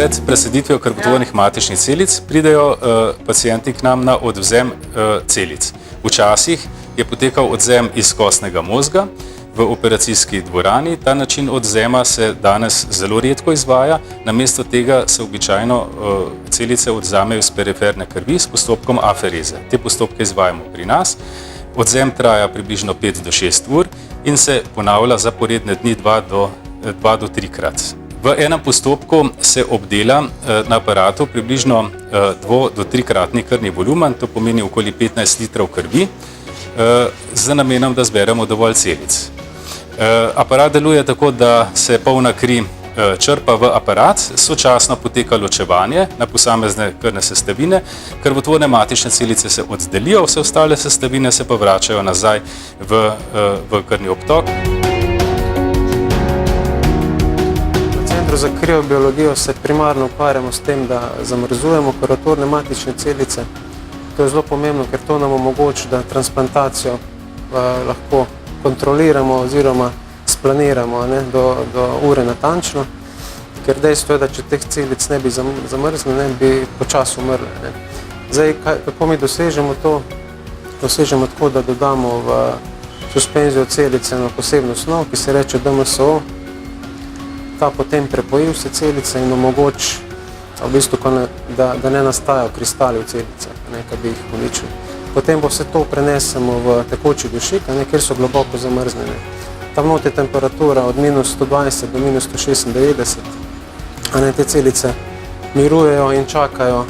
Pred presaditvijo krvotvornih matičnih celic pridejo pacienti k nam na odvzem celic. Včasih je potekal odvzem iz kostnega mozga v operacijski dvorani. Ta način odvzema se danes zelo redko izvaja, namesto tega se običajno celice odvzamejo iz periferne krvi s postopkom afereze. Te postopke izvajamo pri nas. Odvzem traja približno 5 do 6 ur in se ponavlja zaporedne dni 2 do 3-krat. V enem postopku se obdela na aparatu približno 2 do 3-kratni krvni volumen, to pomeni okoli 15 litrov krvi, z namenom, da zberemo dovolj celic. Aparat deluje tako, da se polna kri črpa v aparat, sočasno poteka ločevanje na posamezne krvne sestavine, krvotvorne matične celice se oddelijo, vse ostale sestavine se pa vračajo nazaj v krvni obtok. Na Centru za kriobiologijo se primarno ukvarjamo s tem, da zamrzujemo krvotvorne matične celice. To je zelo pomembno, ker to nam omogoča, da transplantacijo lahko kontroliramo oziroma splaniramo do ure natančno, ker dejstvo je, da če teh celic ne bi zamrznili, ne bi počasi umrle. Zdaj, kako mi dosežemo to? Dosežemo tako, da dodamo v suspenzijo celice na posebno snov, ki se reče DMSO. Ta potem prepoji vse celice in omogoči, v bistvu, da ne nastajajo kristali v celicah, ki bi jih uničili. Potem pa vse to prenesemo v tekoči dušik, kjer so globoko zamrznjene. Tam noti je temperatura od -120 do -196. Te celice mirujejo in čakajo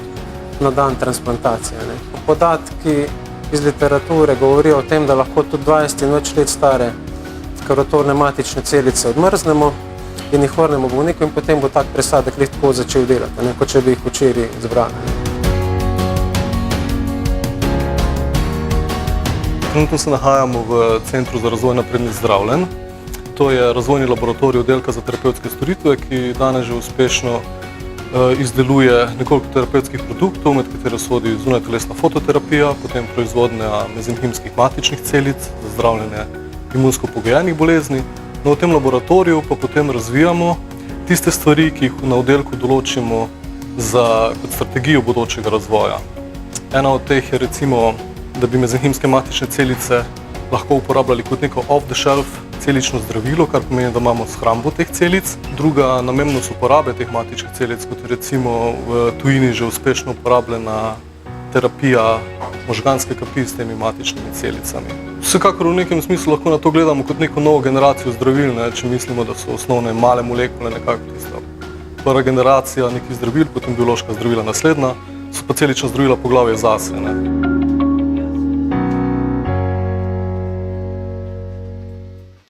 na dan transplantacije. Podatki iz literature govorijo o tem, da lahko tudi 20 in več let stare krvotvorne matične celice odmrznemo in jih vrnemo bolniku in potem bo tak presadek lahko začel delati, kot če bi jih včeraj zbrali. Trenutno se nahajamo v Centru za razvoj naprednih zdravljenj. To je razvojni laboratorij oddelka za terapevtske storitve, ki danes že uspešno izdeluje nekoliko terapevtskih produktov, med katere sodi zunajtelesna fototerapija, potem proizvodnja mezenhimskih matičnih celic za zdravljenje imunsko pogojenih bolezni. V tem laboratoriju pa potem razvijamo tiste stvari, ki jih na oddelku določimo kot strategijo bodočega razvoja. Ena od teh je recimo, da bi mezenhimske matične celice lahko uporabljali kot neko off-the-shelf celično zdravilo, kar pomeni, da imamo shrambo teh celic. Druga namembnost uporabe teh matičnih celic, kot je recimo v tujini že uspešno uporabljena terapija možganske kapi s temi matičnimi celicami. Vsekakor v nekem smislu lahko na to gledamo kot neko novo generacijo zdravil, če mislimo, da so osnovne male molekule nekako tista prva generacija nekih zdravil, potem biološka zdravila naslednja, so pa celična zdravila poglavje zase.